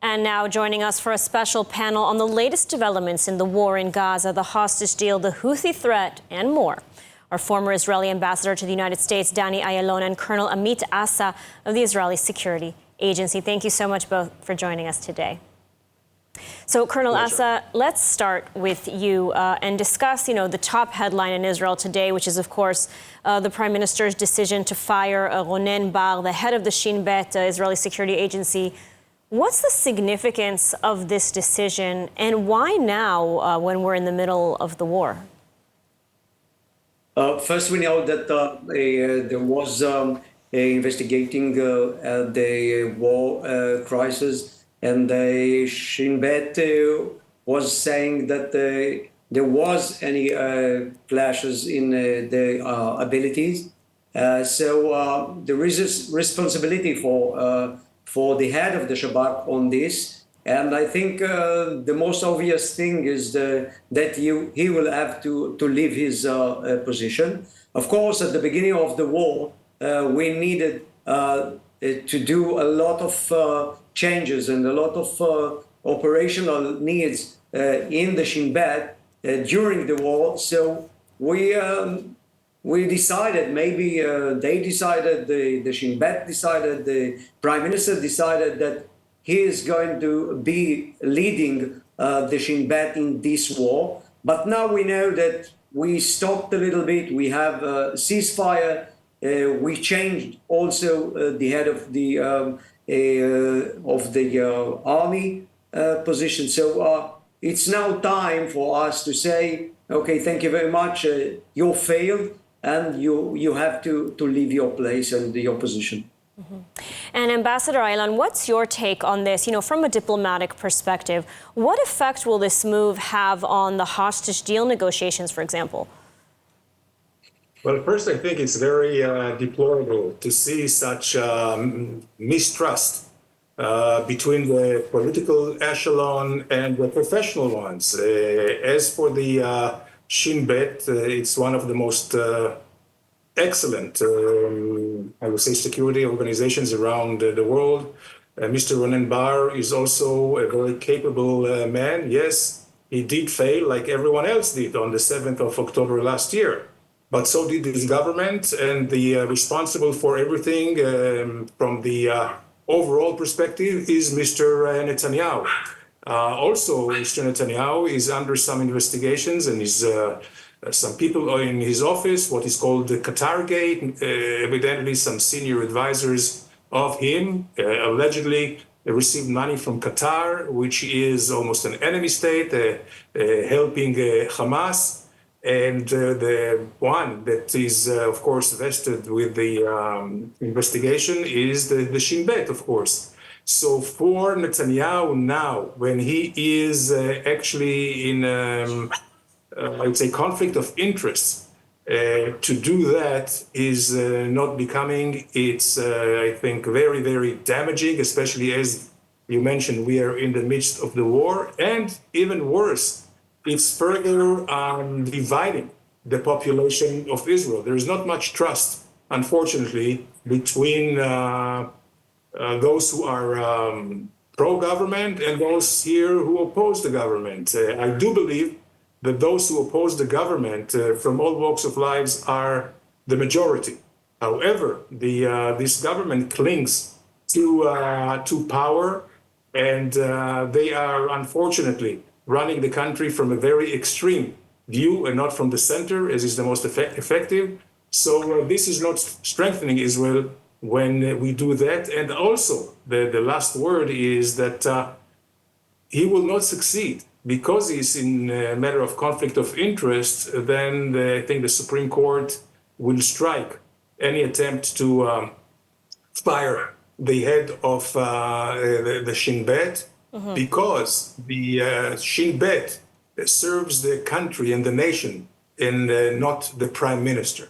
And now joining us for a special panel on the latest developments in the war in Gaza, the hostage deal, the Houthi threat, and more. Our former Israeli ambassador to the United States, Danny Ayalon, and Colonel Amit Assa of the Israeli Security Agency. Thank you so much both for joining us today. So, Colonel Assa, let's start with you and discuss, the top headline in Israel today, which is, of course, the Prime Minister's decision to fire Ronen Bar, the head of the Shin Bet, Israeli Security Agency. What's the significance of this decision, and why now when we're in the middle of the war? First, we know that there was investigating the war crisis, and the Shin Bet was saying that there was any clashes in the abilities. So there is a responsibility for the head of the Shabak on this. And I think the most obvious thing is that he will have to leave his position. Of course, at the beginning of the war, we needed to do a lot of changes and a lot of operational needs in the Shin Bet during the war. So we decided, maybe they decided, the Shin Bet decided, the Prime Minister decided that he is going to be leading the Shin Bet in this war. But now we know that we stopped a little bit. We have a ceasefire. We changed also the head of the army position. So it's now time for us to say, okay, thank you very much. You failed, and you have to leave your place and your position. Mm-hmm. And Ambassador Ayalon, what's your take on this? From a diplomatic perspective, what effect will this move have on the hostage deal negotiations, for example? Well, first, I think it's very deplorable to see such mistrust between the political echelon and the professional ones. As for the Shin Bet, it's one of the most excellent, I would say, security organizations around the world. Mr. Ronen Bar is also a very capable man. Yes, he did fail like everyone else did on the 7th of October last year. But so did his government, and the responsible for everything from the overall perspective is Mr. Netanyahu. Also, Mr. Netanyahu is under some investigations, and is some people are in his office, what is called the Qatar Gate. Evidently, some senior advisors of him allegedly received money from Qatar, which is almost an enemy state, helping Hamas. And the one that is, of course, vested with the investigation is the Shin Bet, of course. So for Netanyahu now, when he is actually in, I would say, conflict of interest, to do that is not becoming. It's, I think, very, very damaging, especially as you mentioned, we are in the midst of the war. And even worse, it's further dividing the population of Israel. There is not much trust, unfortunately, between those who are pro-government and those here who oppose the government. I do believe that those who oppose the government from all walks of lives are the majority. However, this government clings to power, and they are, unfortunately, running the country from a very extreme view and not from the center, as is the most effective. So this is not strengthening Israel when we do that. And also, the last word is that he will not succeed because he's in a matter of conflict of interest. Then I think the Supreme Court will strike any attempt to fire the head of the Shin Bet, because the Shin Bet serves the country and the nation and not the Prime Minister.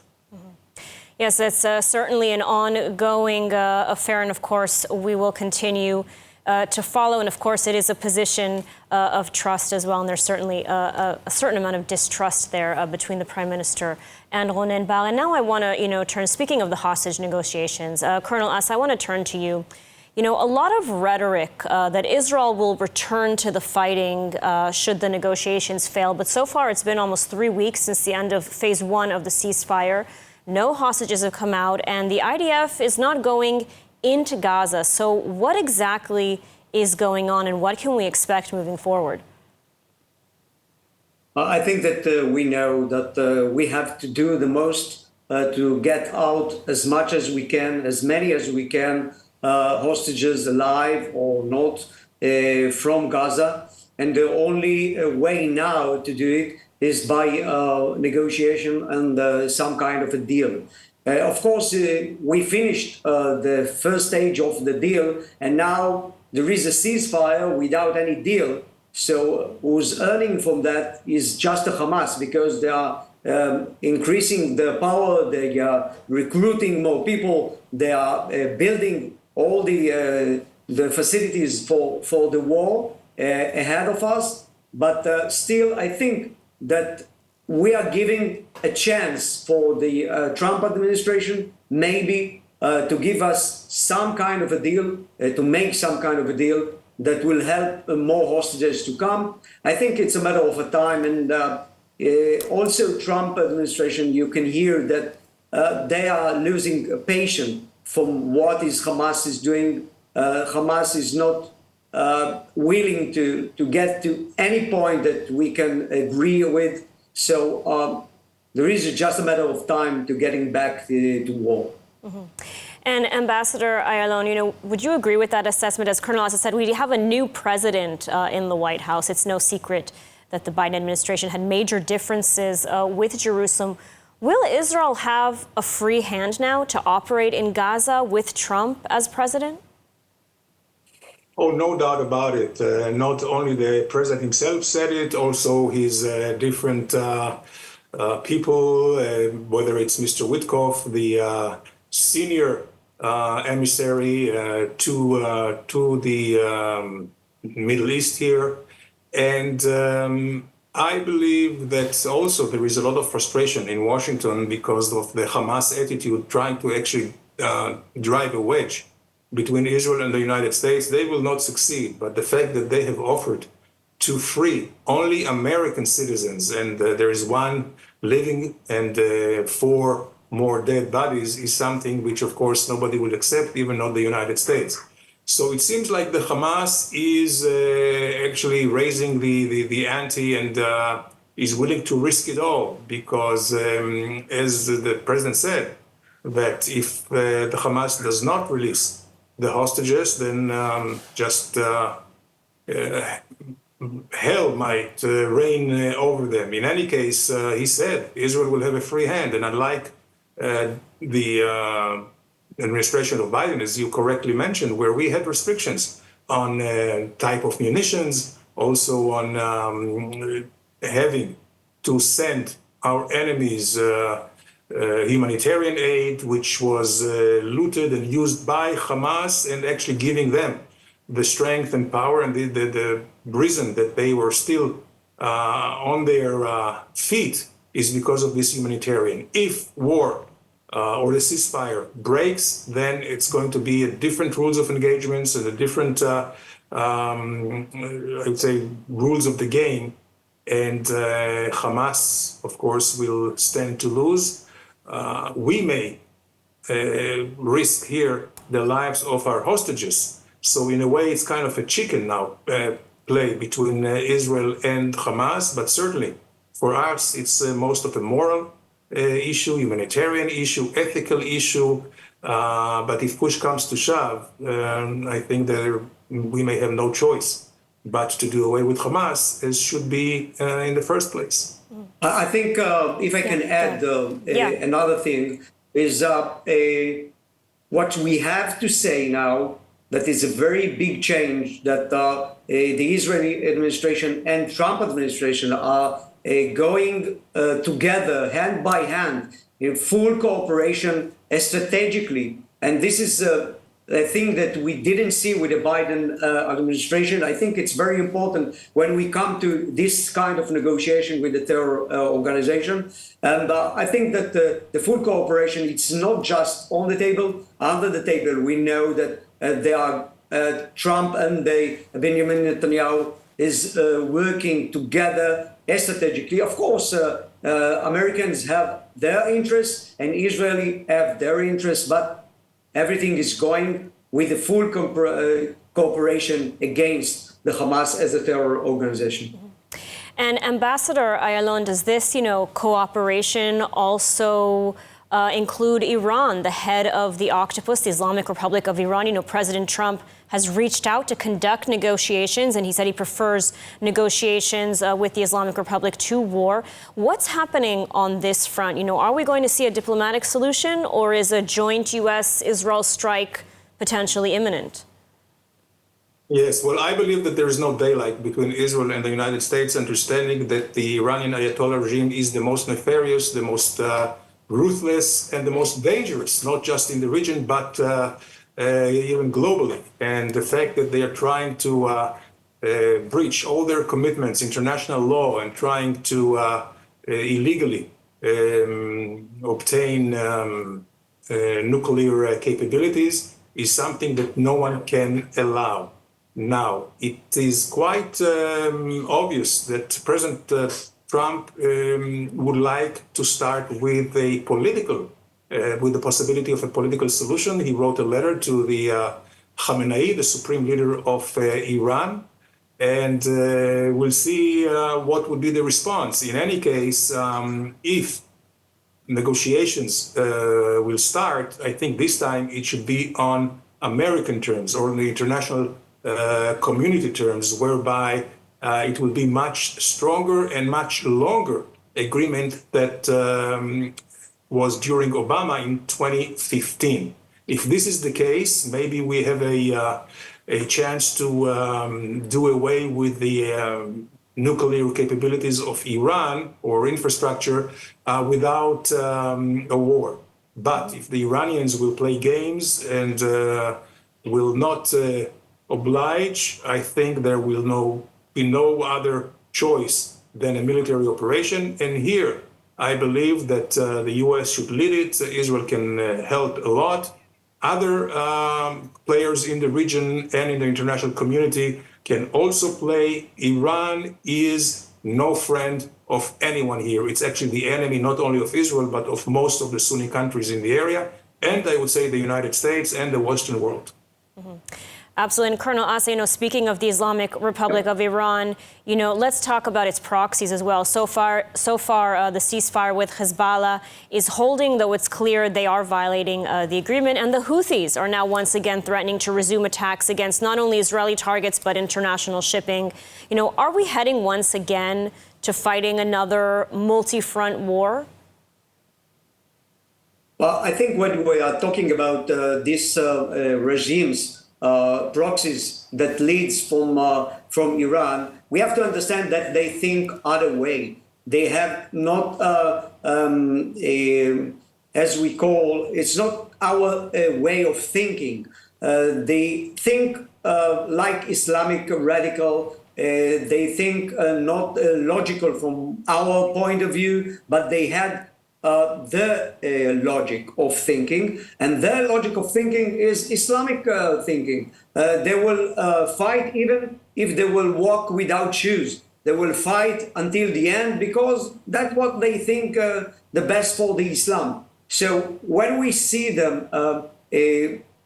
Yes, it's certainly an ongoing affair, and of course we will continue to follow. And of course it is a position of trust as well, and there's certainly a certain amount of distrust there between the Prime Minister and Ronen Bar. And now I want to, turn, speaking of the hostage negotiations, Colonel Assa, I want to turn to you. A lot of rhetoric that Israel will return to the fighting should the negotiations fail. But so far, it's been almost 3 weeks since the end of phase 1 of the ceasefire. No hostages have come out, and the IDF is not going into Gaza. So what exactly is going on, and what can we expect moving forward? I think that we know that we have to do the most to get out as much as we can, as many as we can, hostages alive or not from Gaza. And the only way now to do it is by negotiation and some kind of a deal. Of course, we finished the first stage of the deal, and now there is a ceasefire without any deal. So who's earning from that is just the Hamas, because they are increasing their power, they are recruiting more people, they are building all the facilities for the war ahead of us. But still, I think that we are giving a chance for the Trump administration maybe to give us some kind of a deal, to make some kind of a deal that will help more hostages to come. I think it's a matter of a time. And also Trump administration, you can hear that they are losing patience from what Hamas is doing. Hamas is not willing to get to any point that we can agree with. So there is just a matter of time to getting back to war. Mm-hmm. And Ambassador Ayalon, would you agree with that assessment? As Colonel Assa said, we have a new president in the White House. It's no secret that the Biden administration had major differences with Jerusalem. Will Israel have a free hand now to operate in Gaza with Trump as president? Oh, no doubt about it. Not only the president himself said it, also his different people, whether it's Mr. Witkoff, the senior emissary to the Middle East here. And I believe that also there is a lot of frustration in Washington because of the Hamas attitude trying to actually drive a wedge between Israel and the United States. They will not succeed. But the fact that they have offered to free only American citizens, and there is one living and 4 more dead bodies, is something which, of course, nobody will accept, even not the United States. So it seems like the Hamas is actually raising the ante and is willing to risk it all because, as the president said, that if the Hamas does not release the hostages, then hell might reign over them. In any case, he said Israel will have a free hand, and unlike the administration of Biden, as you correctly mentioned, where we had restrictions on type of munitions, also on having to send our enemies humanitarian aid, which was looted and used by Hamas, and actually giving them the strength and power and the reason that they were still on their feet is because of this humanitarian. If war or the ceasefire breaks, then it's going to be a different rules of engagements and a different, I would say, rules of the game. And Hamas, of course, will stand to lose. We may risk here the lives of our hostages. So in a way, it's kind of a chicken now play between Israel and Hamas, but certainly for us, it's most of a moral issue, humanitarian issue, ethical issue. But if push comes to shove, I think that we may have no choice but to do away with Hamas, as should be in the first place. I think if I can add another thing is what we have to say now, that is a very big change that the Israeli administration and Trump administration are going together hand by hand in full cooperation strategically. And this is a thing that we didn't see with the Biden administration. I think it's very important when we come to this kind of negotiation with the terror organization. And I think that the full cooperation, it's not just on the table, under the table. We know that Trump and Benjamin Netanyahu is working together strategically. Of course, Americans have their interests and Israeli have their interests, but everything is going with the full cooperation against the Hamas as a terror organization. And Ambassador Ayalon, does this, cooperation also include Iran, the head of the octopus, the Islamic Republic of Iran? President Trump has reached out to conduct negotiations, and he said he prefers negotiations with the Islamic Republic to war. What's happening on this front? Are we going to see a diplomatic solution, or is a joint U.S.-Israel strike potentially imminent? Yes, well, I believe that there is no daylight between Israel and the United States, understanding that the Iranian Ayatollah regime is the most nefarious, the most ruthless, and the most dangerous, not just in the region, but even globally. And the fact that they are trying to breach all their commitments, international law, and trying to illegally obtain nuclear capabilities is something that no one can allow. Now, it is quite obvious that President Trump would like to start with a with the possibility of a political solution. He wrote a letter to the Khamenei, the supreme leader of Iran, and we'll see what would be the response. In any case, if negotiations will start, I think this time it should be on American terms or the international community terms, whereby it will be much stronger and much longer agreement that was during Obama in 2015. If this is the case, maybe we have a chance to do away with the nuclear capabilities of Iran or infrastructure without a war. But if the Iranians will play games and will not oblige, I think there will be no other choice than a military operation. And here, I believe that the U.S. should lead it. Israel can help a lot. Other players in the region and in the international community can also play. Iran is no friend of anyone here. It's actually the enemy not only of Israel, but of most of the Sunni countries in the area, and I would say the United States and the Western world. Mm-hmm. Absolutely. And Colonel Assa, speaking of the Islamic Republic of Iran, let's talk about its proxies as well. So far, the ceasefire with Hezbollah is holding, though it's clear they are violating the agreement. And the Houthis are now once again threatening to resume attacks against not only Israeli targets, but international shipping. Are we heading once again to fighting another multi-front war? Well, I think when we are talking about these regimes, proxies that leads from Iran, we have to understand that they think other way. They have not, as we call, it's not our way of thinking. They think like Islamic radical. They think not logical from our point of view, but they had their logic of thinking, and their logic of thinking is Islamic thinking. They will fight even if they will walk without shoes. They will fight until the end because that's what they think the best for the Islam. So when we see them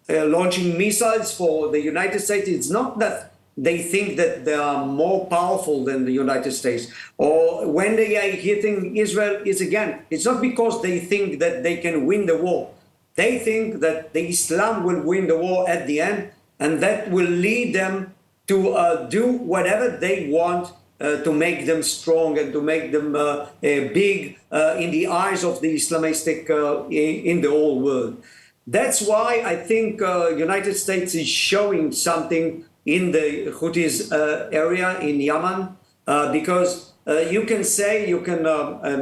launching missiles for the United States, it's not that they think that they are more powerful than the United States. Or when they are hitting Israel, it's not because they think that they can win the war. They think that the Islam will win the war at the end, and that will lead them to do whatever they want to make them strong and to make them big in the eyes of the Islamistic in the whole world. That's why I think United States is showing something in the Houthis area in Yemen, because you can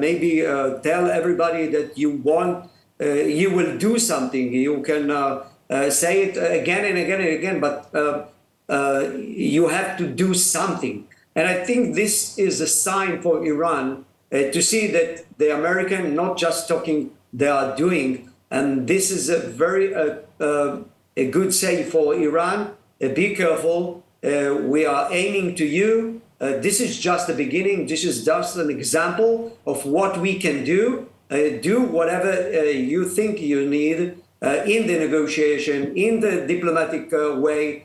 maybe tell everybody that you will do something. You can say it again and again and again, but you have to do something. And I think this is a sign for Iran to see that the American not just talking, they are doing. And this is a very a good say for Iran. Be careful. We are aiming to you. This is just the beginning. This is just an example of what we can do. Do whatever you think you need in the negotiation, in the diplomatic way,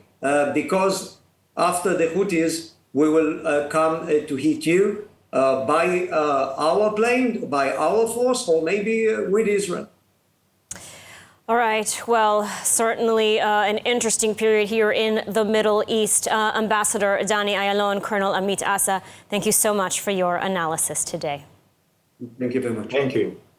because after the Houthis, we will come to hit you by our plane, by our force, or maybe with Israel. All right. Well, certainly an interesting period here in the Middle East. Ambassador Dani Ayalon, Colonel Amit Assa, thank you so much for your analysis today. Thank you very much. Thank you.